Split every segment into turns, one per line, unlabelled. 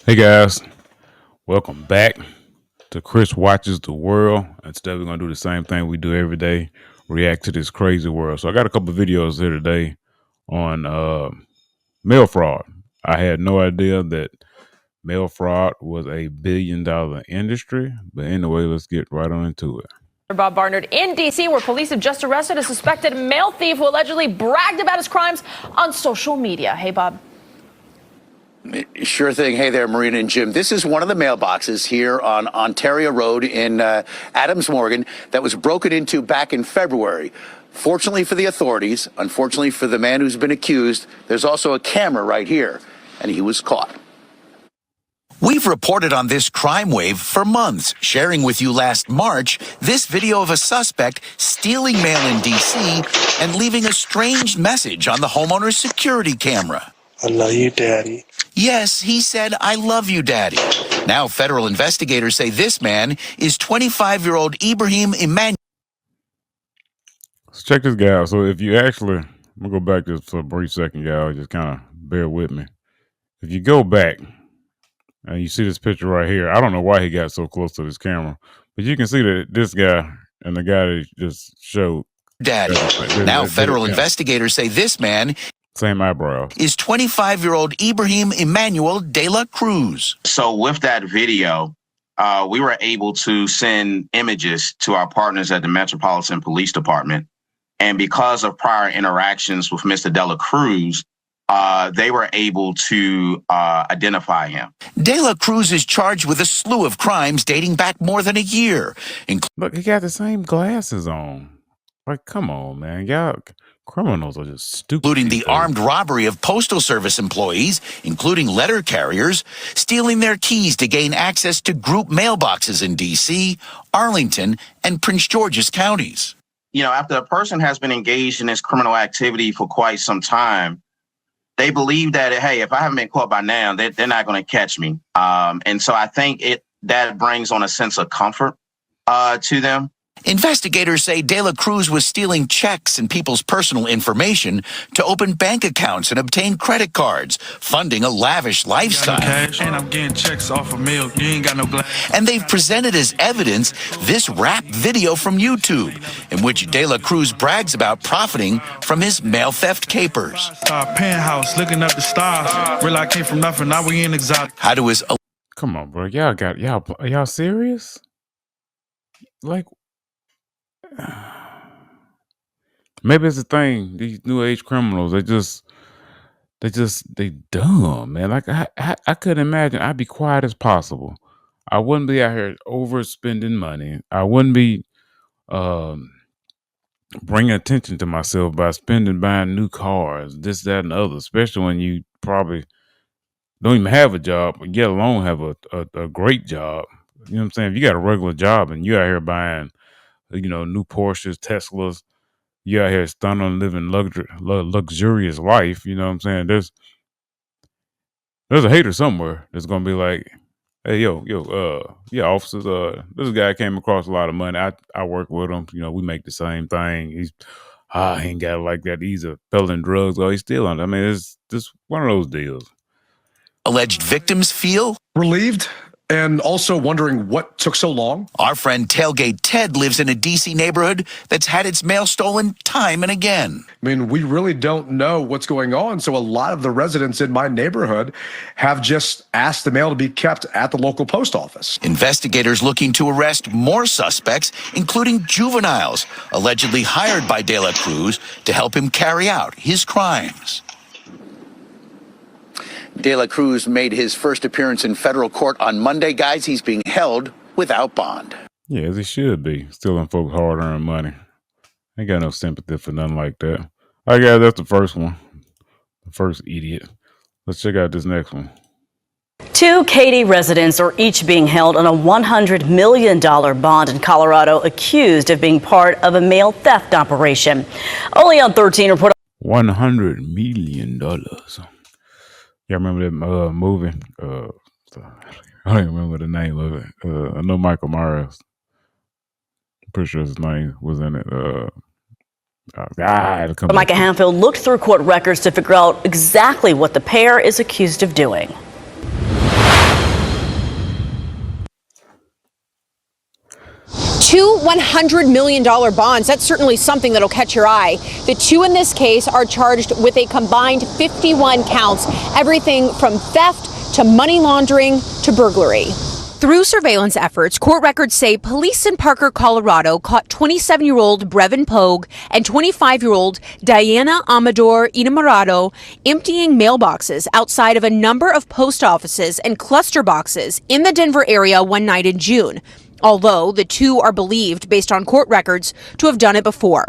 Hey guys, welcome back to Chris Watches the World. Instead, we're gonna do the same thing we do every day: react to this crazy world. So I got a couple of videos here today on mail fraud. I had no idea that mail fraud was a $1 billion industry. But anyway, let's get right on into it.
Bob Barnard in D.C., where police have just arrested a suspected mail thief who allegedly bragged about his crimes on social media. Hey, Bob.
Sure thing. Hey there, Marina and Jim. This is one of the mailboxes here on Ontario Road in Adams Morgan that was broken into back in February. Fortunately for the authorities, unfortunately for the man who's been accused, there's also a camera right here, and he was caught.
We've reported on this crime wave for months, sharing with you last March this video of a suspect stealing mail in D.C. and leaving a strange message on the homeowner's security camera.
I love you, Daddy.
Yes, he said, "I love you, Daddy." Now, federal investigators say this man is 25-year-old Ibrahim Emmanuel.
Let's check this guy out. So if you actually, I'm gonna go back just for a brief second, y'all. Just kind of bear with me. If you go back and you see this picture right here, I don't know why he got so close to this camera, but you can see that this guy and the guy that just showed
Daddy. Now, federal investigators say this man,
same eyebrows,
is 25-year-old Ibrahim Emmanuel de la Cruz.
So with that video, we were able to send images to our partners at the Metropolitan Police Department. And because of prior interactions with Mr. De La Cruz, they were able to identify him.
De La Cruz is charged with a slew of crimes dating back more than a year.
Look, he got the same glasses on. Like, come on, man. Y'all criminals are just stupid.
Including the armed robbery of Postal Service employees, including letter carriers, stealing their keys to gain access to group mailboxes in D.C., Arlington, and Prince George's counties.
You know, after a person has been engaged in this criminal activity for quite some time, they believe that, hey, if I haven't been caught by now, they're not going to catch me. And so I think that brings on a sense of comfort to them.
Investigators say De La Cruz was stealing checks and people's personal information to open bank accounts and obtain credit cards, funding a lavish lifestyle.
And I'm getting checks off of milk. You ain't got no glass.
And they've presented as evidence this rap video from YouTube, in which De La Cruz brags about profiting from his mail theft capers.
Penthouse, looking up the stars. Real I came from nothing, now we in exotic.
How to his...
Come on, bro. Y'all serious? Like, maybe it's a thing. These new age criminals, they dumb, man. Like I couldn't imagine. I'd be quiet as possible. I wouldn't be out here overspending money. I wouldn't be bringing attention to myself by buying new cars, this, that, and the other. Especially when you probably don't even have a job, yet alone have a great job. You know what I'm saying? If you got a regular job and you out here buying, new Porsches, Teslas, you out here stunning, living luxurious life. You know what I'm saying? There's a hater somewhere that's gonna be like, "Hey, yeah, officers, this guy came across a lot of money. I work with him. We make the same thing. He ain't got it like that. He's a peddling drugs. Oh, he's stealing. I mean, it's just one of those deals."
Alleged victims feel
relieved and also wondering what took so long.
Our friend Tailgate Ted lives in a D.C. neighborhood that's had its mail stolen time and again.
I mean, we really don't know what's going on. So a lot of the residents in my neighborhood have just asked the mail to be kept at the local post office.
Investigators looking to arrest more suspects, including juveniles, allegedly hired by De La Cruz to help him carry out his crimes.
De La Cruz made his first appearance in federal court on Monday. Guys, he's being held without bond.
Yeah, as he should be. Stealing folks' hard-earned money. Ain't got no sympathy for nothing like that. All right, guys, that's the first one. The first idiot. Let's check out this next one.
Two Katy residents are each being held on a $100 million bond in Colorado, accused of being part of a mail theft operation. Only on 13 report.
$100 million. Y'all remember that movie? I don't even remember the name of it. I know Michael Myers. I'm pretty sure his name was in it.
Micah Hanfield looked through court records to figure out exactly what the pair is accused of doing.
Two $100 million bonds, that's certainly something that'll catch your eye. The two in this case are charged with a combined 51 counts, everything from theft to money laundering to burglary. Through surveillance efforts, court records say police in Parker, Colorado caught 27-year-old Brevin Pogue and 25-year-old Diana Amador Inamorado emptying mailboxes outside of a number of post offices and cluster boxes in the Denver area one night in June, although the two are believed, based on court records, to have done it before.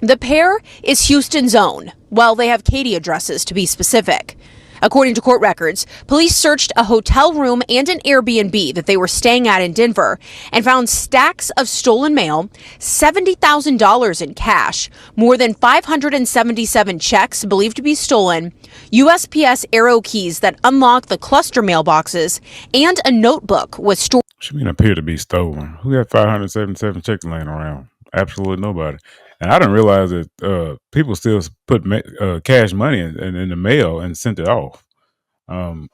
The pair is Houston's own, while they have Katy addresses to be specific. According to court records, police searched a hotel room and an Airbnb that they were staying at in Denver and found stacks of stolen mail, $70,000 in cash, more than 577 checks believed to be stolen, USPS arrow keys that unlock the cluster mailboxes, and a notebook with stored.
Should mean appear to be stolen. Who got 577 checks laying around? Absolutely nobody. And I didn't realize that people still put cash money in the mail and sent it off. I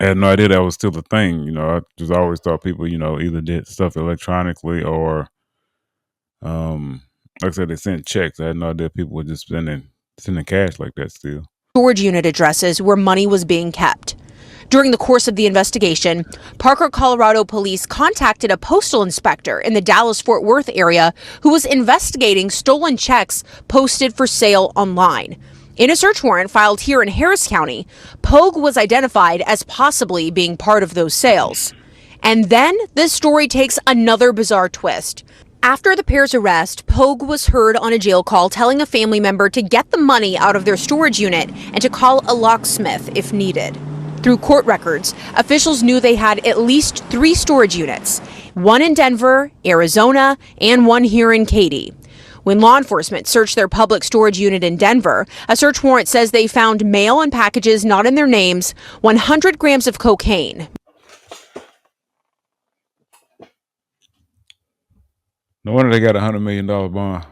had no idea that was still a thing. I just always thought people, either did stuff electronically or, like I said, they sent checks. I had no idea people were just sending cash like that still.
Storage unit addresses where money was being kept. During the course of the investigation, Parker, Colorado police contacted a postal inspector in the Dallas-Fort Worth area who was investigating stolen checks posted for sale online. In a search warrant filed here in Harris County, Pogue was identified as possibly being part of those sales. And then this story takes another bizarre twist. After the pair's arrest, Pogue was heard on a jail call telling a family member to get the money out of their storage unit and to call a locksmith if needed. Through court records, officials knew they had at least 3 storage units, one in Denver, Arizona, and one here in Katy. When law enforcement searched their public storage unit in Denver, a search warrant says they found mail and packages not in their names, 100 grams of cocaine.
No wonder they got $100 million bond.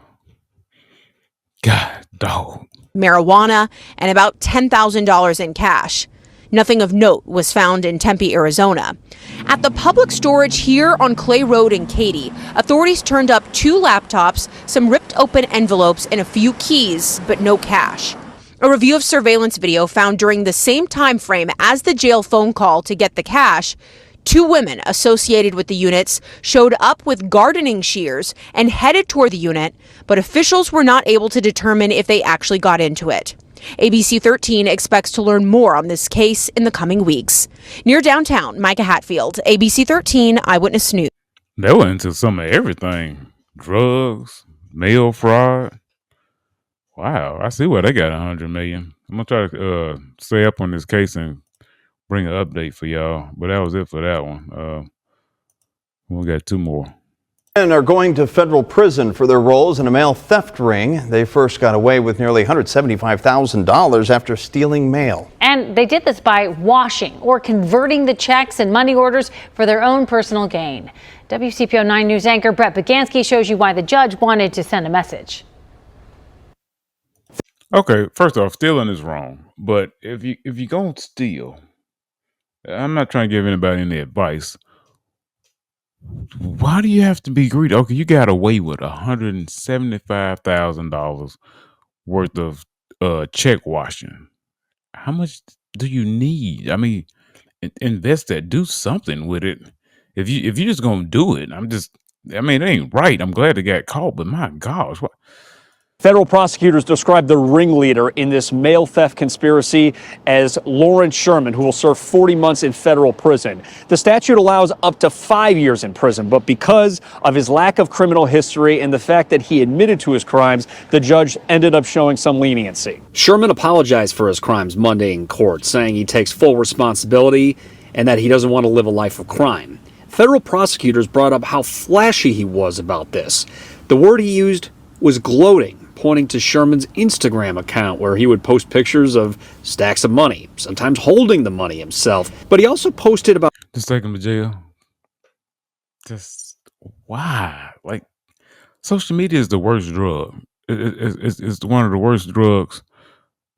God, dog.
Marijuana and about $10,000 in cash. Nothing of note was found in Tempe, Arizona. At the public storage here on Clay Road in Katy, authorities turned up 2 laptops, some ripped open envelopes, and a few keys, but no cash. A review of surveillance video found during the same time frame as the jail phone call to get the cash, 2 women associated with the units showed up with gardening shears and headed toward the unit, but officials were not able to determine if they actually got into it. ABC 13 expects to learn more on this case in the coming weeks. Near downtown, Micah Hatfield, ABC 13 Eyewitness News.
They went into some of everything. Drugs, mail fraud. Wow, I see where they got $100 million. I'm gonna try to stay up on this case and bring an update for y'all. But that was it for that one. We got 2 more.
Men are going to federal prison for their roles in a mail theft ring. They first got away with nearly $175,000 after stealing mail.
And they did this by washing or converting the checks and money orders for their own personal gain. WCPO 9 News anchor Brett Bagansky shows you why the judge wanted to send a message.
Okay, first off, stealing is wrong. But if you gonna steal, I'm not trying to give anybody any advice. Why do you have to be greedy? Okay, you got away with $175,000 worth of check washing. How much do you need? I mean, invest that. Do something with it. If you just gonna do it, it ain't right. I'm glad they got caught, but my gosh, what?
Federal prosecutors described the ringleader in this mail theft conspiracy as Lawrence Sherman, who will serve 40 months in federal prison. The statute allows up to 5 years in prison, but because of his lack of criminal history and the fact that he admitted to his crimes, the judge ended up showing some leniency.
Sherman apologized for his crimes Monday in court, saying he takes full responsibility and that he doesn't want to live a life of crime. Federal prosecutors brought up how flashy he was about this. The word he used was gloating, pointing to Sherman's Instagram account where he would post pictures of stacks of money, sometimes holding the money himself. But he also posted about
just take him to jail. Just why? Like, social media is the worst drug. It's one of the worst drugs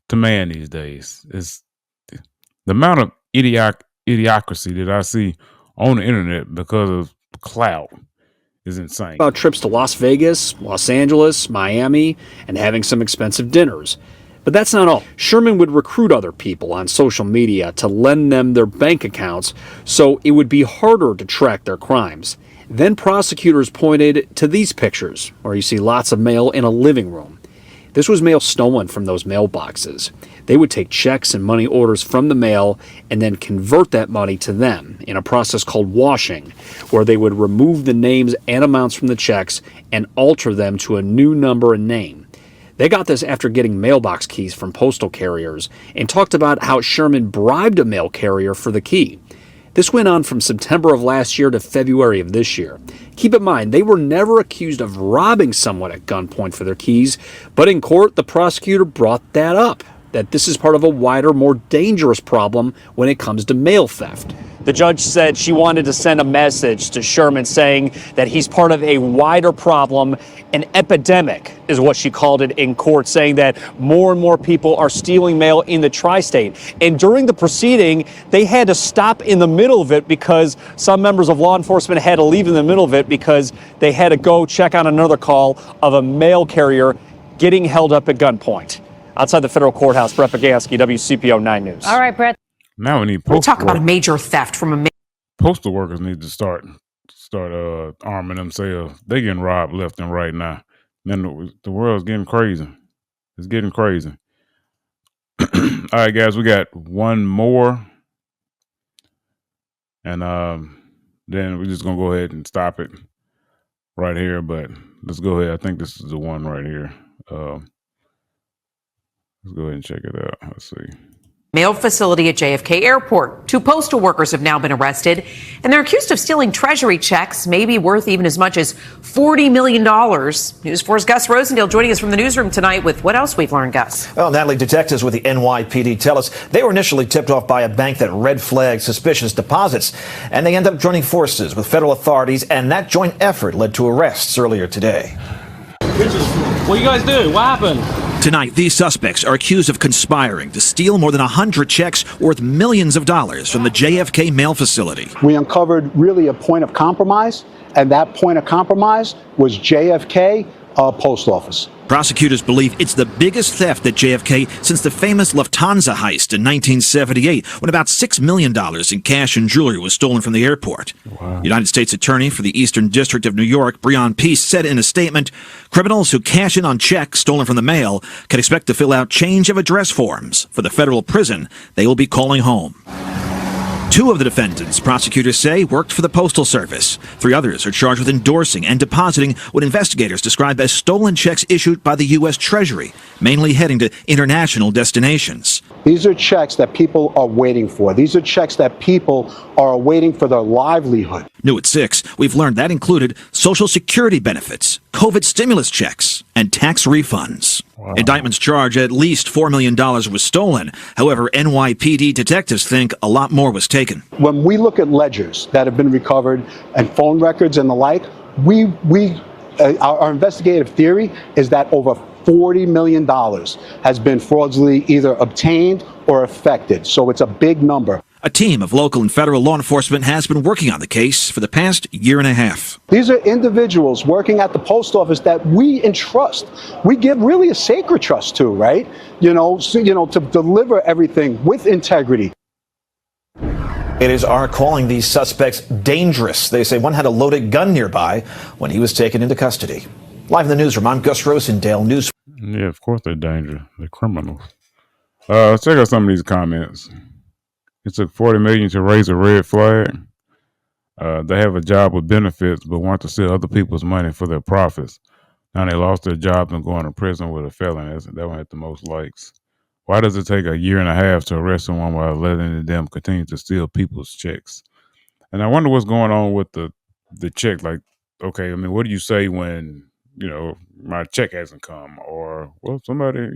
to man these days. It's the amount of idiocracy that I see on the internet because of clout is insane.
About trips to Las Vegas, Los Angeles, Miami, and having some expensive dinners. But that's not all. Sherman would recruit other people on social media to lend them their bank accounts so it would be harder to track their crimes. Then prosecutors pointed to these pictures, where you see lots of mail in a living room. This was mail stolen from those mailboxes. They would take checks and money orders from the mail and then convert that money to them in a process called washing, where they would remove the names and amounts from the checks and alter them to a new number and name. They got this after getting mailbox keys from postal carriers and talked about how Sherman bribed a mail carrier for the key. This went on from September of last year to February of this year. Keep in mind, they were never accused of robbing someone at gunpoint for their keys, but in court, the prosecutor brought that up, that this is part of a wider, more dangerous problem when it comes to mail theft. The judge said she wanted to send a message to Sherman saying that he's part of a wider problem, an epidemic is what she called it in court, saying that more and more people are stealing mail in the tri-state. And during the proceeding, they had to stop in the middle of it because some members of law enforcement had to leave in the middle of it because they had to go check on another call of a mail carrier getting held up at gunpoint. Outside the federal courthouse, Brett Bagansky, WCPO 9 News.
All right, Brett.
Now we need
We
postal
talk about a
workers.
major theft from a
Postal workers need to start arming themselves. They getting robbed left and right now. Then the world's getting crazy. It's getting crazy. All right, guys, we got one more, and then we're just gonna go ahead and stop it right here. But let's go ahead. I think this is the one right here. Let's go ahead and check it out. Let's see.
mail facility at JFK Airport. 2 postal workers have now been arrested, and they're accused of stealing Treasury checks, maybe worth even as much as $40 million. News 4's Gus Rosendale joining us from the newsroom tonight with what else we've learned, Gus.
Well, Natalie, detectives with the NYPD tell us they were initially tipped off by a bank that red flagged suspicious deposits, and they end up joining forces with federal authorities, and that joint effort led to arrests earlier today.
What you guys do? What happened?
Tonight, these suspects are accused of conspiring to steal more than 100 checks worth millions of dollars from the JFK mail facility.
We uncovered really a point of compromise, and that point of compromise was JFK post office.
Prosecutors believe it's the biggest theft at JFK since the famous Lufthansa heist in 1978, when about $6 million in cash and jewelry was stolen from the airport. Wow. United States Attorney for the Eastern District of New York, Breon Peace, said in a statement, criminals who cash in on checks stolen from the mail can expect to fill out change of address forms for the federal prison they will be calling home. 2 of the defendants, prosecutors say, worked for the Postal Service. 3 others are charged with endorsing and depositing what investigators describe as stolen checks issued by the U.S. Treasury, mainly heading to international destinations.
These are checks that people are waiting for. These are checks that people are waiting for their livelihood.
New at 6, we've learned that included Social Security benefits, COVID stimulus checks, and tax refunds. Wow. Indictments charge at least $4 million was stolen. However, NYPD detectives think a lot more was taken.
When we look at ledgers that have been recovered and phone records and the like, our investigative theory is that over $40 million has been fraudulently either obtained or affected. So it's a big number.
A team of local and federal law enforcement has been working on the case for the past year and a half.
These are individuals working at the post office that we entrust. We give really a sacred trust to, right? To deliver everything with integrity.
Aiders are calling these suspects dangerous. They say one had a loaded gun nearby when he was taken into custody. Live in the newsroom, I'm Gus Rosendale, News.
Yeah, of course they're dangerous. They're criminals. Let's check out some of these comments. It took $40 million to raise a red flag. They have a job with benefits, but want to steal other people's money for their profits. Now they lost their jobs and going to prison with a felon. That one had the most likes. Why does it take a year and a half to arrest someone while letting them continue to steal people's checks? And I wonder what's going on with the check. Like, okay, I mean, what do you say when, my check hasn't come, or, well, somebody,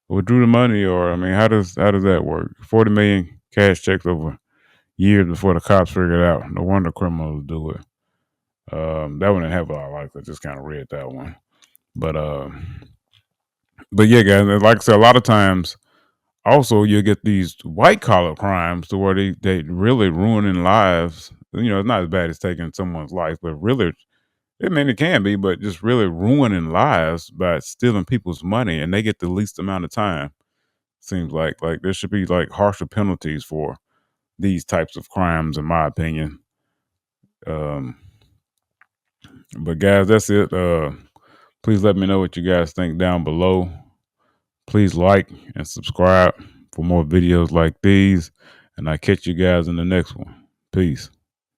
withdrew the money, or, I mean, how does that work? 40 million cash checks over years before the cops figured it out. No wonder criminals do it. That one didn't have a lot of likes. I just kind of read that one. But yeah, guys, like I said, a lot of times Also, you get these white collar crimes to where they really ruining lives. It's not as bad as taking someone's life, but really, I mean, it can be, but just really ruining lives by stealing people's money, and they get the least amount of time. Seems like there should be like harsher penalties for these types of crimes, in my opinion. Um, but guys, that's it. Please let me know what you guys think down below. Please like and subscribe for more videos like these, and I catch you guys in the next one. Peace.